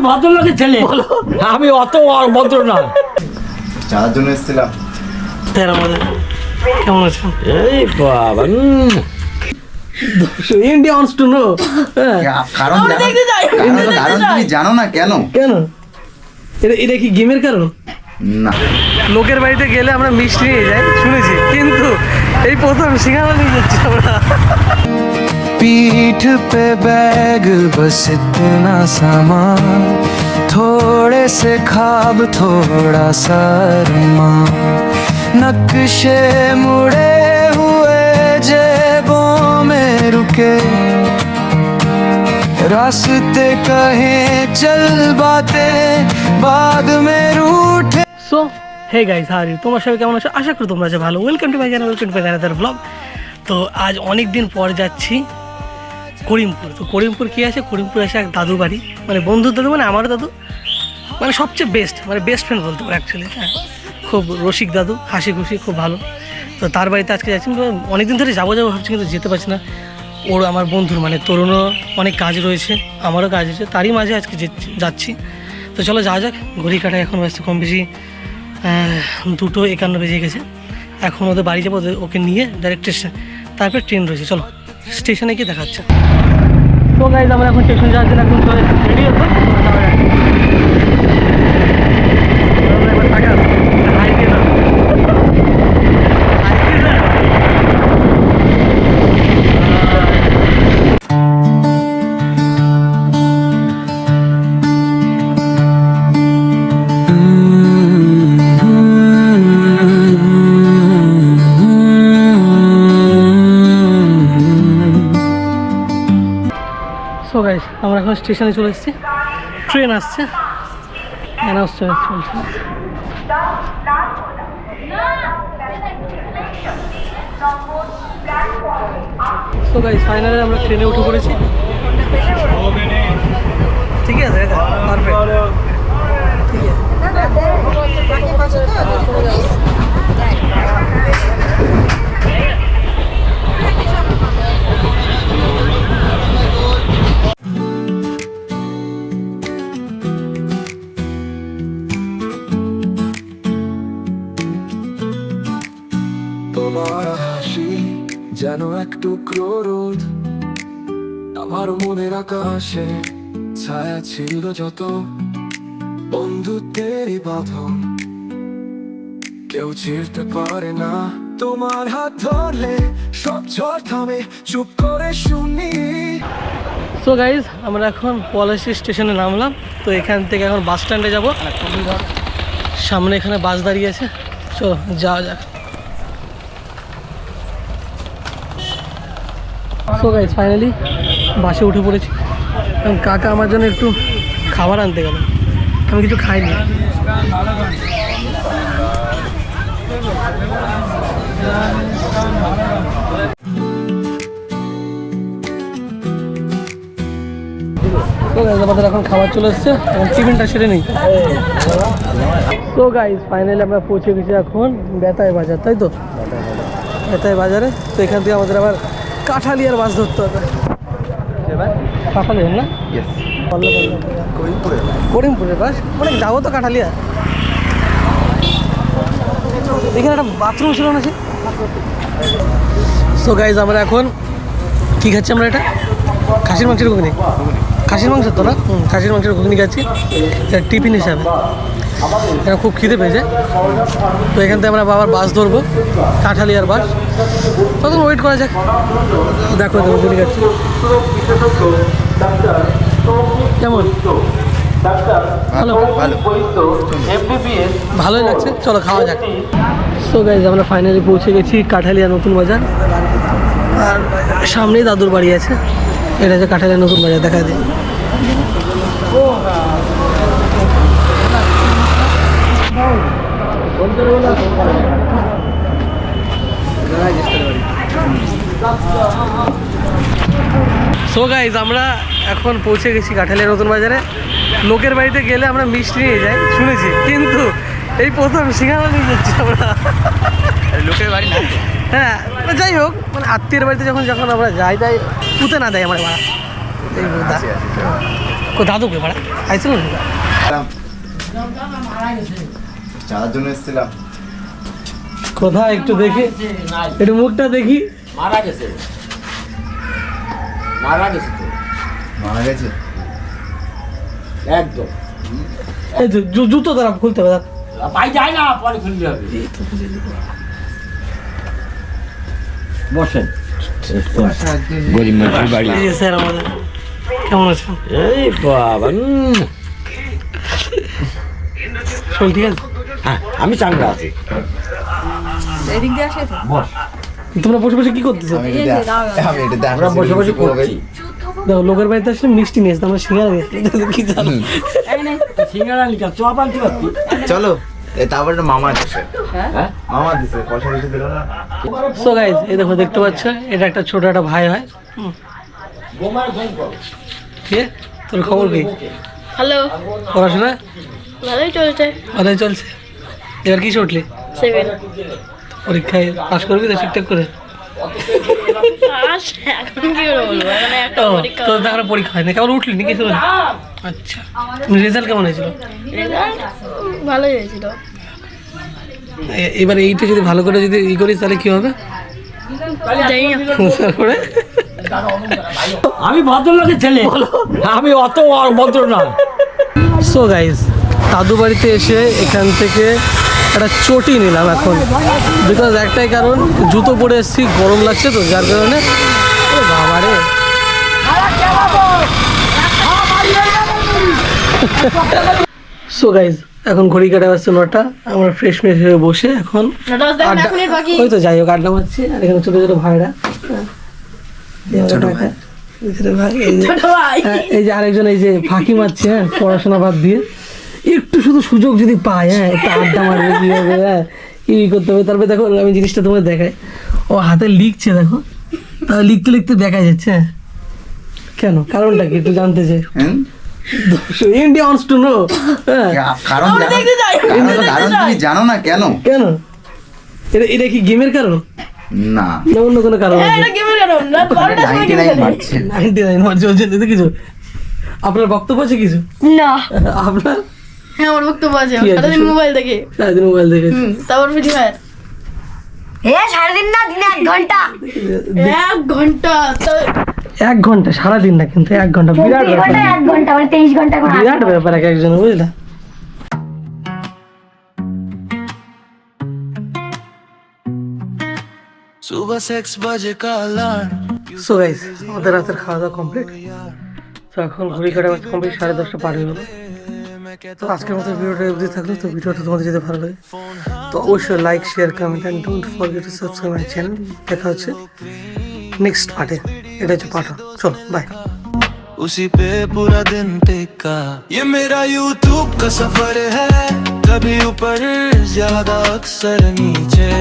ভদ্রলোকের ছেলে। আমি অত ভদ্র না। চার জন্য এসেছিলাম। কেমন আছেন? এই বাবা ইন্ডিয়া ওয়ান্টস টু নো। কারণ তুমি জানো না কেন? কেন? এটা কি গেমের কারণ? না, লোকের বাড়িতে গেলে আমরা মিষ্টি নিয়ে যাই শুনেছি, কিন্তু এই প্রথম সিঙ্গারা নিয়ে যাচ্ছি আমরা। पीठ पे बैग बस इतना सामान थोड़े से ख्वाब थोड़ा सा अरमान नक्शे मुड़े हुए जेबों में रुके रास्ते कहीं चल बातें बाद में रूठे। সো হে গাইস, হাই, তোমার সবাই কেমন আছো? আশা করি তোমরা আছো ভালো। Welcome to my channel, welcome to my channel blog. তো আজ অনেক দিন পর যাচ্ছি করিমপুর। তো করিমপুর কী আছে? করিমপুর আছে এক দাদু বাড়ি, মানে বন্ধুর দাদু, মানে আমারও দাদু, মানে সবচেয়ে বেস্ট, মানে বেস্ট ফ্রেন্ড বলতে পারো অ্যাকচুয়ালি। হ্যাঁ, খুব রসিক দাদু, হাসি খুশি, খুব ভালো। তো তার বাড়িতে আজকে যাচ্ছি। অনেকদিন ধরে যাবো ভাবছি, কিন্তু যেতে পারছি না। ওর, আমার বন্ধুর, মানে তরুণও অনেক কাজ রয়েছে, আমারও কাজ রয়েছে, তারই মাঝে আজকে যাচ্ছি। তো চলো যাওয়া যাক। ঘড়ি কাটায় এখন ব্যস্ত কম বেশি 2:51 বেজে গেছে। এখন ওদের বাড়ি যাবো, ওকে নিয়ে ডাইরেক্ট স্টেশন, তারপরে ট্রেন রয়েছে। চলো স্টেশনে গিয়ে দেখাচ্ছে। তো গাইজ আমরা এখন স্টেশন যাওয়ার জন্য এখন চলে রেডি হতো। সো গাইজ আমরা এখন স্টেশনে চলে এসেছি, ট্রেন আসছে, অ্যানাউন্স চলছে। সো গাইজ ফাইনালি আমরা ট্রেনে উঠে পড়েছি। ঠিক আছে, পারফেক্ট, ঠিক আছে। তোমার হাসি যেন এক টুকরো রোদ আমার মনের আকাশে ছায়া ছিল যত বন্ধুত্বেরই বাঁধন কেউ ছিঁড়তে পারে না তোমার হাত ধরলে সব ঝড় থামে চুপ করে শুনি। সো গাইজ আমরা এখন পলাশী স্টেশনে নামলাম। তো এখান থেকে এখন বাস স্ট্যান্ডে যাবো। সামনে এখানে বাস দাঁড়িয়ে আছে, চো যাওয়া যাক। সো গাইজ ফাইনালি বাসে উঠে পড়েছি। এবং কাকা আমার জন্য একটু খাবার আনতে গেল, আমি কিছু খাইনি। আমাদের এখন খাবার চলে এসছে, এখন টিফিনটা সেরে নেই। সো গাইজ ফাইনালি আমরা পৌঁছে গেছি এখন বেতাই বাজার, তাই তো? বেতাই বাজারে। তো এখান থেকে আমাদের আবার কাঠালিয়ার বাস ধরতে হবে। কাঠালিয়ার না, করিমপুরের বাস, মানে যাবো তো কাঠালিয়া। এখানে একটা বাথরুম ছিল না? সো গাইজ আমরা এখন কী খাচ্ছি? আমরা এটা খাসির মাংসের ঘুগনি, খাসির মাংস তো না, খাসির মাংসের ঘুগনি খাচ্ছি টিফিন হিসাবে। এটা খুব খিদে পেয়েছে। তো এখান থেকে আমরা আবার বাস ধরবো, কাঠালিয়ার বাস। তখন ওয়েট করা যাক। দেখো ঘুগনি খাচ্ছি কেমন, ভালো ভালোই লাগছে। চলো খাওয়া যাক। সো গাইজ আমরা ফাইনালি পৌঁছে গেছি কাঠালিয়া নতুন বাজার। আর সামনেই দাদুর বাড়ি আছে। এটা হচ্ছে কাঠালিয়া নতুন বাজার, দেখা দিই। সো গাইজ আমরা এখন পৌঁছে গেছি কাঠালিয়া নতুন বাজারে। লোকের বাড়িতে গেলে আমরা মিষ্টি নিয়ে যাই শুনেছি, কিন্তু এই প্রথম সিঙ্গারা নিয়ে যাচ্ছি আমরা। লোকের বাড়ি না, হ্যাঁ যাই হোক, মানে আত্মীয়ের বাড়িতে যখন যখন আমরা যাই, তাই পুঁতে না দেয় আমার বাড়া। এই দাদু কে ভাড়া আইছিল না চালার জন্য এসেছিলাম। কোথায় একটু দেখি, একটু মুখটা দেখি। মারা গেছে তো। মারা গেছে? একদম এই জুতো দ্বারা খুলতে হবে। পাই যায় না, পরে খুলতে হবে। বসেন। গরিব মানুষের বাড়ি। এই যে স্যার আমাদের, কেমন আছেন? এই বাবা, শরীর ঠিক আছে? হ্যাঁ আমি চাঙ্গা আছি। বস। তোমরা বসে বসে কি করতেছো? আমি এটাতে আমরা বসে বসে করছি। দেখো লোকের বাড়িতে আসলে মিষ্টি নিয়ে আসতে, আমরা সিঙ্গারা নিয়ে আসতে, কি জানো? সিঙ্গারা লিখা চপ আনতে পারতি। চলো তারপরে মামা দিছে। হ্যাঁ মামা দিছে, পয়সা দিতে দিল না। সো গাইস, এই দেখো দেখতে পাচ্ছ, এটা একটা ছোট একটা ভাই হয়। বোমার ফোন কর। কে তোর খবর কি? হ্যালো, পড়াশোনা ভালোই চলছে। ভালোই চলছে। এবার কি উঠলি 7 পরীক্ষায়? পাস করবি তো ঠিকঠাক করে? পাস এখন কি করে বলবো, মানে একটা ও পরীক্ষা। তো তারপরে পরীক্ষা হয় না, কেবল উঠলি নাকি? আচ্ছা, রেজাল্ট কেমন হয়েছিল? রেজাল্ট ভালোই হয়েছিল। এবার এইটা যদি ভালো করে যদি করিস তাহলে কি হবে? জানি না। তারপরে আমি ভদ্রলোকের ছেলে, আমি অত ভদ্র না। সো গাইস, দাদু বাড়িতে এসে এখান থেকে একটা চটি নিলাম এখন, বিকজ একটাই কারণ, জুতো পরে এসেছি, গরম লাগছে তো, যার কারণে। ও বাবা রে, সো গাইস এখন ঘড়ি কাটা যাচ্ছে 9টা। আমরা ফ্রেশ হয়ে বসে এখন ওই তো যাই হোক আড্ডা মারছি। আর এখানে ছোটো ছোটো ভাইরা, ছোট ভাই। ভাই এই যে আরেকজন এই যে ফাঁকি মারছে, হ্যাঁ, পড়াশোনা বাদ দিয়ে একটু শুধু সুযোগ যদি পায়, হ্যাঁ, একটু আড্ডা মারবে, কি হবে, হ্যাঁ, কি করতে হবে। তারপরে দেখো আমি জিনিসটা তোমার দেখাই, ও হাতে লিখছে, দেখো, তাহলে লিখতে লিখতে দেখা যাচ্ছে। হ্যাঁ, কেন, কারণটা কি একটু জানতে চাই। India wants to know. হ্যাঁ, কারণ তুমি জানো না কেন? কেন? এটা কি গেমের কারণ না, না অন্য কোনো কারণ আছে? 99 মারছে। 99 মার্চ চলছে, কিছু আপনার বক্তব্য আছে কিছু? না, আপনার হ্যাঁ আমার বক্তব্য আছে। কি আছে? সারাদিন মোবাইল দেখে, সারাদিন মোবাইল দেখে, তারপর ফ্রি ফায়ার। সারাদিন না, দিনে 1 ঘন্টা। 1 ঘন্টা 1 ঘন্টা সারাদিন না, কিন্তু 1 ঘন্টা বিরাট 24 ব্যাপার, ঘন্টা 1 ঘন্টা মানে 23 ঘন্টা করে। বিরাট ব্যাপার এক একজন, বুঝলা? सुबह 6 बजे का अलार्म। সো গাইস, আমাদের রাতের খাওয়া দাওয়া কমপ্লিট। তো এখন ঘড়ি কাটা কমপ্লিট, 10:30 পার হয়ে গেলো। তো আজকের মতো ভিডিওটা অবধি থাকলো। তো ভিডিওটা তোমাদের যদি ভালো লাগে তো অবশ্যই like, share, comment and don't forget to subscribe my channel. দেখা হচ্ছে নেক্সট পার্টে। এটা হচ্ছে পার্ট 1। চলো বাই। उसी पे पूरा दिन टिका, ये मेरा यूट्यूब का सफर है, कभी ऊपर ज्यादा अक्सर नीचे।